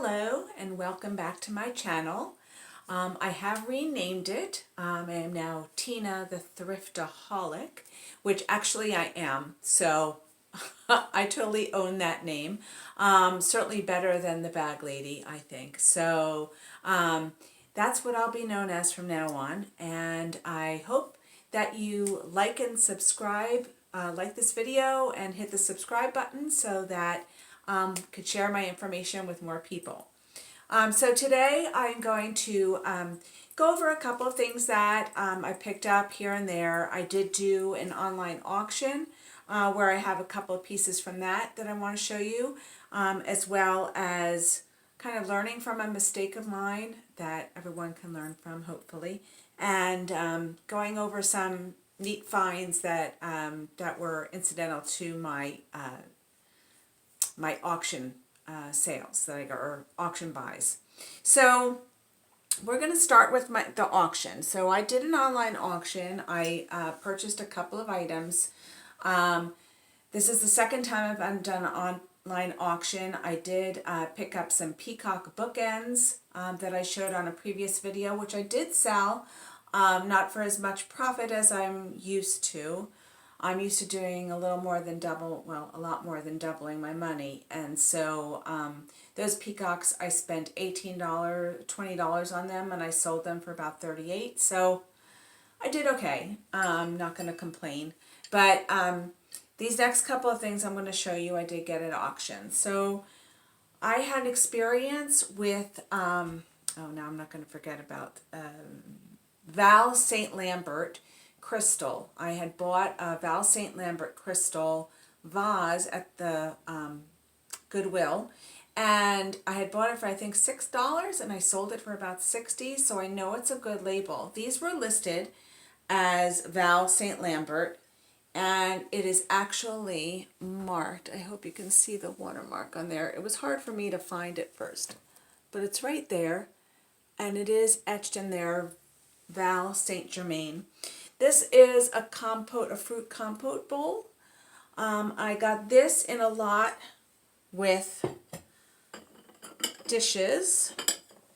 Hello and welcome back to my channel. I have renamed it. I am now Tina the Thrifta-haulic, which actually I am, so I totally own that name. Certainly better than the bag lady, I think. So that's what I'll be known as from now on, and I hope that you like and subscribe, like this video and hit the subscribe button so that could share my information with more people. So today I'm going to go over a couple of things that I picked up here and there. I did do an online auction where I have a couple of pieces from that I want to show you, as well as kind of learning from a mistake of mine that everyone can learn from, hopefully, and going over some neat finds that that were incidental to my my auction sales that I got, or auction buys. So we're going to start with the auction. So I did an online auction. I purchased a couple of items. This is the second time I've done an online auction. I did pick up some peacock bookends that I showed on a previous video, which I did sell, not for as much profit as I'm used to. I'm used to doing a little more than double, well, a lot more than doubling my money. And so those peacocks, I spent $18, $20 on them, and I sold them for about $38. So I did okay. I'm not going to complain. But these next couple of things I'm going to show you, I did get at auction. So I had experience with, oh, now I'm not going to forget about Val St Lambert Crystal. I had bought a Val St Lambert Crystal vase at the Goodwill, and I had bought it for I think $6, and I sold it for about $60, so I know it's a good label. These were listed as Val St Lambert, and it is actually marked. I hope you can see the watermark on there. It was hard for me to find it first, but it's right there, and it is etched in there, Val Saint Germain. This is a fruit compote bowl. I got this in a lot with dishes,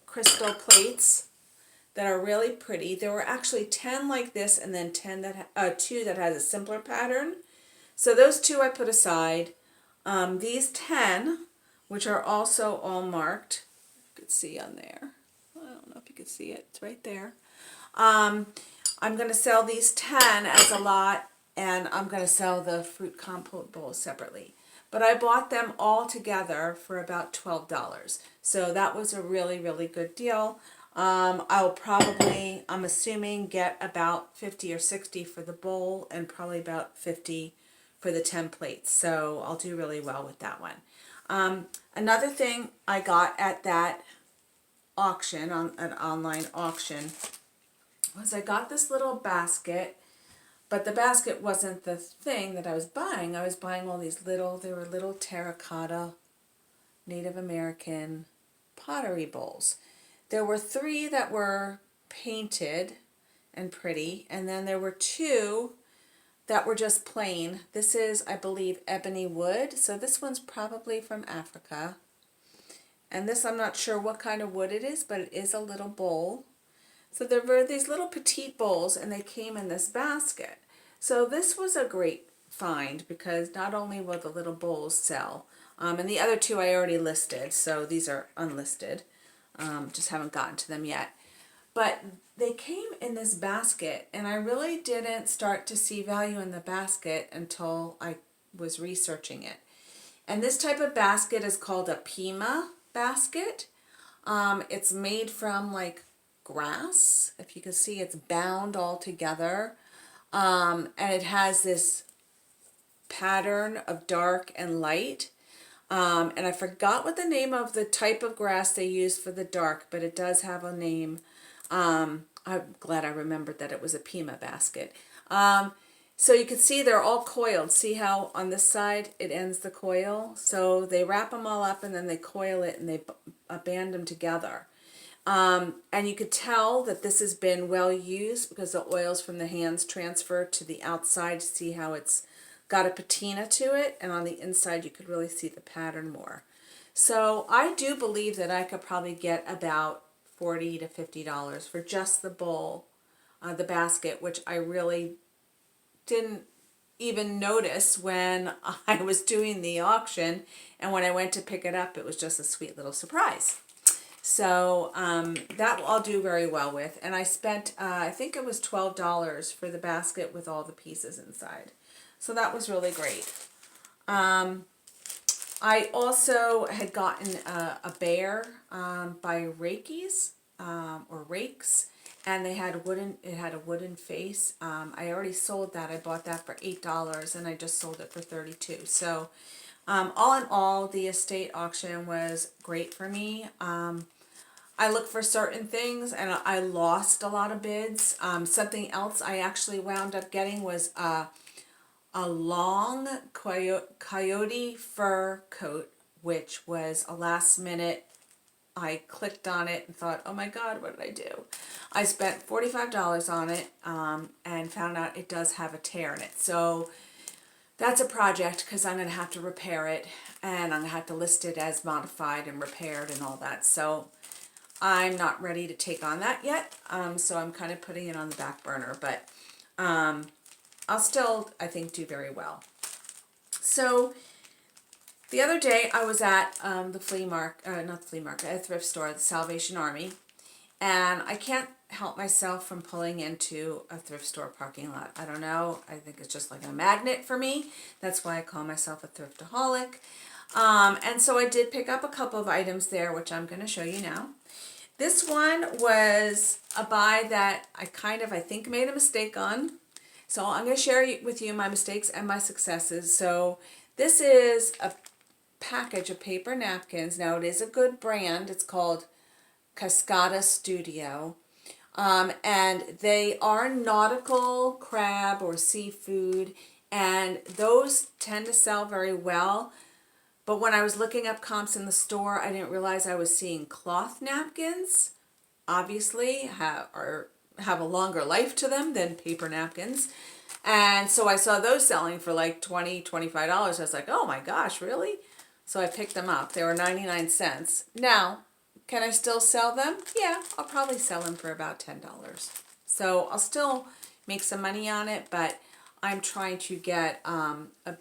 crystal plates that are really pretty. There were actually 10 like this, and then 2 that has a simpler pattern. So those 2 I put aside. These 10, which are also all marked, you could see on there. I don't know if you could see it. It's right there. I'm going to sell these 10 as a lot, and I'm going to sell the fruit compote bowl separately. But I bought them all together for about $12. So that was a really, really good deal. I'll probably, I'm assuming, get about 50 or 60 for the bowl and probably about 50 for the 10 plates. So I'll do really well with that one. Another thing I got at that auction, on an online auction, was I got this little basket, but the basket wasn't the thing that I was buying. I was buying all these little, they were little terracotta Native American pottery bowls. There were 3 that were painted and pretty, and then there were 2 that were just plain. This is, I believe, ebony wood, so this one's probably from Africa. And this, I'm not sure what kind of wood it is, but it is a little bowl. So there were these little petite bowls, and they came in this basket. So this was a great find, because not only will the little bowls sell, and the other 2 I already listed, so these are unlisted. Just haven't gotten to them yet. But they came in this basket, and I really didn't start to see value in the basket until I was researching it. And this type of basket is called a Pima basket. It's made from like grass. If you can see, it's bound all together, and it has this pattern of dark and light, and I forgot what the name of the type of grass they use for the dark, but it does have a name. I'm glad I remembered that it was a Pima basket. So you can see they're all coiled. See how on this side it ends the coil? So they wrap them all up, and then they coil it, and they band them together. And you could tell that this has been well used because the oils from the hands transfer to the outside. See how it's got a patina to it, and on the inside you could really see the pattern more. So I do believe that I could probably get about $40 to $50 for just the bowl, the basket, which I really didn't even notice when I was doing the auction, and when I went to pick it up, it was just a sweet little surprise. So that I'll do very well with. And I spent, I think it was $12 for the basket with all the pieces inside. So that was really great. I also had gotten a bear by Reikis or Rakes, and they had it had a wooden face. I already sold that. I bought that for $8 and I just sold it for $32. So all in all, the estate auction was great for me. I look for certain things and I lost a lot of bids. Something else I actually wound up getting was a long coyote fur coat, which was a last minute. I clicked on it and thought, oh my God, what did I do? I spent $45 on it and found out it does have a tear in it. So that's a project because I'm going to have to repair it, and I'm going to have to list it as modified and repaired and all that. So I'm not ready to take on that yet. So I'm kind of putting it on the back burner, but I'll still, I think, do very well. So the other day I was at the flea market, not the flea market, a thrift store, the Salvation Army, and I can't help myself from pulling into a thrift store parking lot. I don't know, I think it's just like a magnet for me. That's why I call myself a Thrifta-haulic. And so I did pick up a couple of items there, which I'm going to show you now. This one was a buy that I think made a mistake on. So I'm going to share with you my mistakes and my successes. So this is a package of paper napkins. Now it is a good brand. It's called Cascada Studio. And they are nautical crab or seafood. And those tend to sell very well. But when I was looking up comps in the store, I didn't realize I was seeing cloth napkins. Obviously, have a longer life to them than paper napkins. And so I saw those selling for like $20, $25. I was like, oh my gosh, really? So I picked them up. They were 99 cents. Now, can I still sell them? Yeah, I'll probably sell them for about $10. So I'll still make some money on it, but I'm trying to get a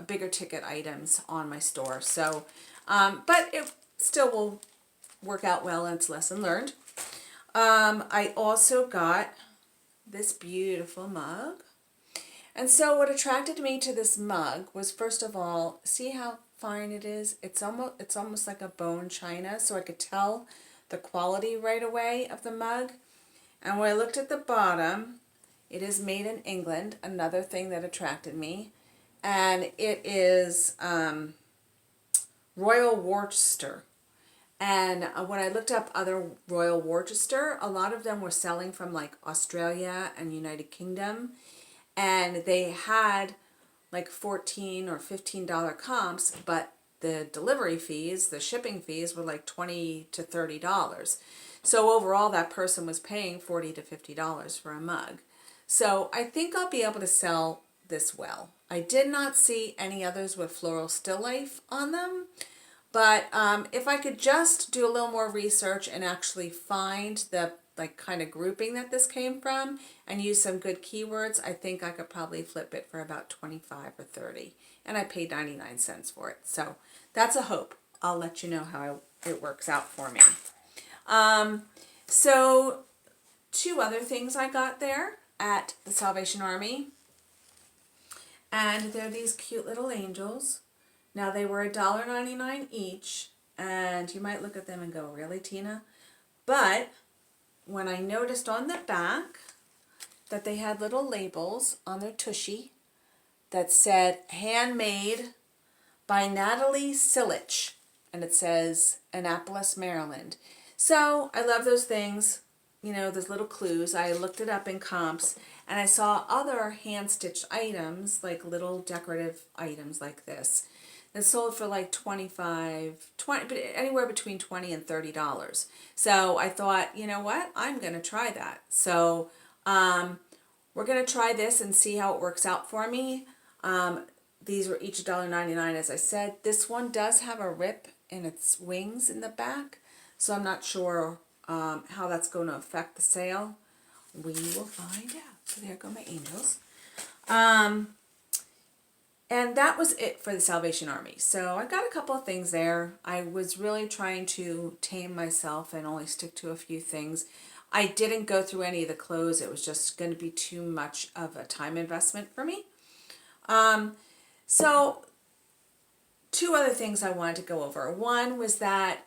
bigger ticket items on my store. So, but it still will work out well, and it's lesson learned. I also got this beautiful mug. And so what attracted me to this mug was, first of all, see how fine it is? It's almost like a bone china, so I could tell the quality right away of the mug. And when I looked at the bottom, it is made in England, another thing that attracted me. And it is Royal Worcester. And when I looked up other Royal Worcester, a lot of them were selling from like Australia and United Kingdom. And they had like $14 or $15 comps, but the delivery fees, the shipping fees were like $20 to $30. So overall, that person was paying $40 to $50 for a mug. So I think I'll be able to sell this well. I did not see any others with floral still life on them. But if I could just do a little more research and actually find the like kind of grouping that this came from and use some good keywords, I think I could probably flip it for about 25 or 30. And I paid 99 cents for it. So that's a hope. I'll let you know how it works out for me. So two other things I got there at the Salvation Army. And they're these cute little angels. Now they were $1.99 each, and you might look at them and go, really, Tina? But when I noticed on the back that they had little labels on their tushy that said handmade by Natalie Silich, and it says Annapolis, Maryland. So I love those things, you know, those little clues. I looked it up in comps, and I saw other hand-stitched items, like little decorative items like this. It sold for like anywhere between $20 and $30. So I thought, you know what? I'm going to try that. So we're going to try this and see how it works out for me. these were each $1.99, as I said. This one does have a rip in its wings in the back, so I'm not sure how that's going to affect the sale. We will find out. So there go my angels. And that was it for the Salvation Army. So I got a couple of things there. I was really trying to tame myself and only stick to a few things. I didn't go through any of the clothes. It was just going to be too much of a time investment for me. So two other things I wanted to go over. One was that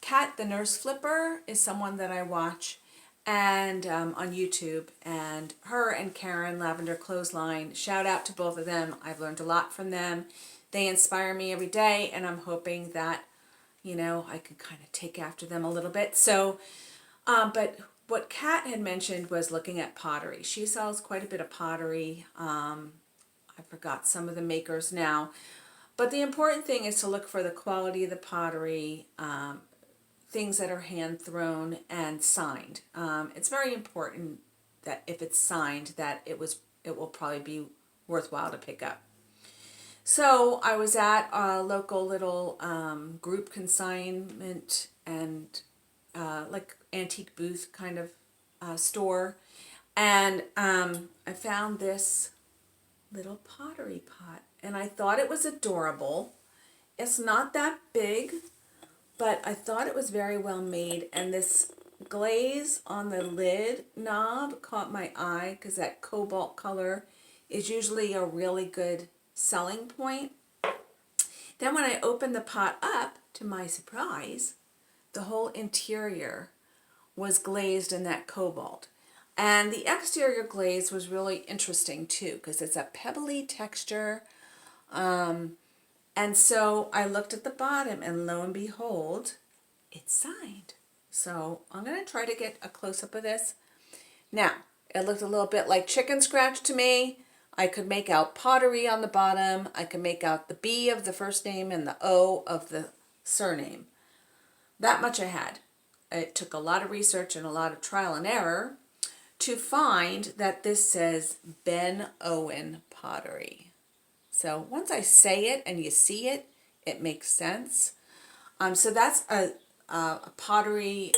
Kat, the Nurse Flipper, is someone that I watch and on YouTube, and her and Karen Lavender Clothesline, shout out to both of them. I've learned a lot from them. They inspire me every day, and I'm hoping that, you know, I can kind of take after them a little bit. So, but what Kat had mentioned was looking at pottery. She sells quite a bit of pottery. I forgot some of the makers now. But the important thing is to look for the quality of the pottery, things that are hand thrown and signed. It's very important that if it's signed, that it will probably be worthwhile to pick up. So I was at a local little group consignment and like antique booth kind of store, and I found this little pottery pot, and I thought it was adorable. It's not that big, but I thought it was very well made, and this glaze on the lid knob caught my eye because that cobalt color is usually a really good selling point. Then when I opened the pot up, to my surprise, the whole interior was glazed in that cobalt. And the exterior glaze was really interesting too, because it's a pebbly texture. And so I looked at the bottom, and lo and behold, it's signed. So I'm going to try to get a close-up of this. Now, it looked a little bit like chicken scratch to me. I could make out pottery on the bottom. I could make out the B of the first name and the O of the surname. That much I had. It took a lot of research and a lot of trial and error to find that this says Ben Owen Pottery. So once I say it and you see it, it makes sense. So that's a pottery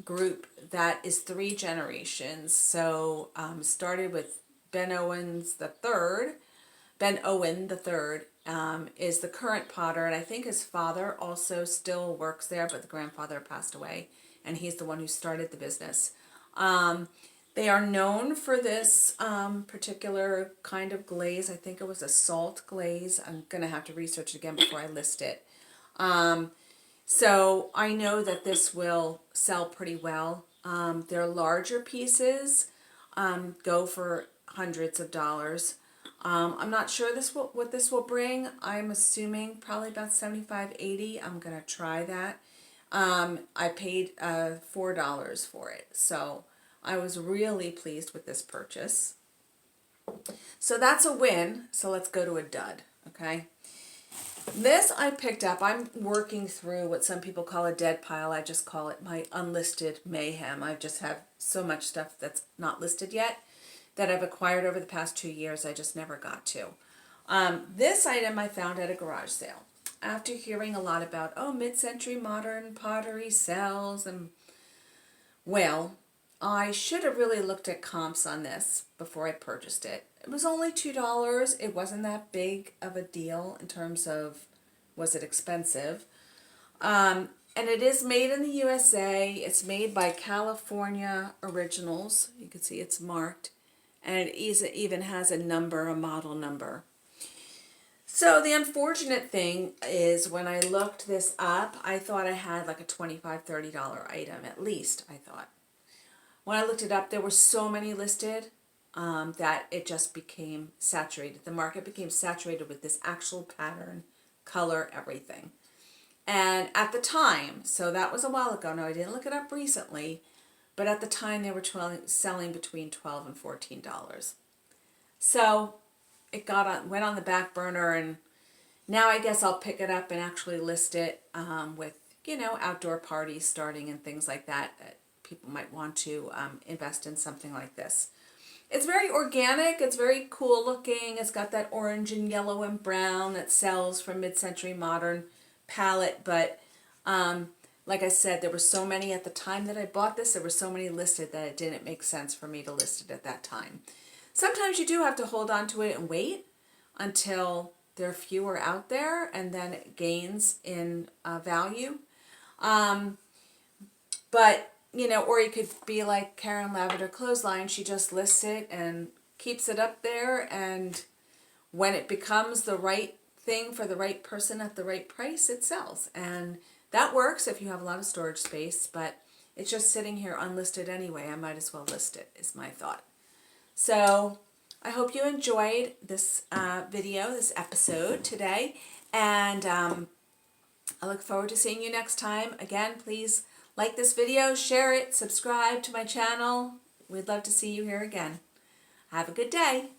group that is 3 generations. So started with Ben Owen the third is the current potter, and I think his father also still works there, but the grandfather passed away, and he's the one who started the business. They are known for this particular kind of glaze. I think it was a salt glaze. I'm going to have to research it again before I list it. So I know that this will sell pretty well. Their larger pieces go for hundreds of dollars. I'm not sure what this will bring. I'm assuming probably about $75-$80. I'm going to try that. I paid $4 for it. So I was really pleased with this purchase. So that's a win. So let's go to a dud, okay? This I picked up. I'm working through what some people call a dead pile. I just call it my unlisted mayhem. I just have so much stuff that's not listed yet that I've acquired over the past 2 years. I just never got to. This item I found at a garage sale. After hearing a lot about, mid-century modern pottery sells, and well, I should have really looked at comps on this before I purchased it. It was only $2. It wasn't that big of a deal in terms of, was it expensive? And it is made in the USA. It's made by California Originals. You can see it's marked. And it even has a number, a model number. So the unfortunate thing is when I looked this up, I thought I had like a $25, $30 item, at least, I thought. When I looked it up, there were so many listed that it just became saturated. The market became saturated with this actual pattern, color, everything. And at the time, so that was a while ago. Now, I didn't look it up recently, but at the time they were selling between $12 and $14. So it went on the back burner, and now I guess I'll pick it up and actually list it with, outdoor parties starting and things like that. People might want to invest in something like this. It's very organic. It's very cool looking. It's got that orange and yellow and brown that sells from Mid-Century Modern palette. But like I said, there were so many at the time that I bought this. There were so many listed that it didn't make sense for me to list it at that time. Sometimes you do have to hold on to it and wait until there are fewer out there, and then it gains in value. But, you know, or you could be like Karen Lavender Clothesline. She just lists it and keeps it up there, and when it becomes the right thing for the right person at the right price, it sells. And that works if you have a lot of storage space, but it's just sitting here unlisted anyway. I might as well list it, is my thought. So I hope you enjoyed this video, this episode today, and I look forward to seeing you next time. Again, please like this video, share it, subscribe to my channel. We'd love to see you here again. Have a good day.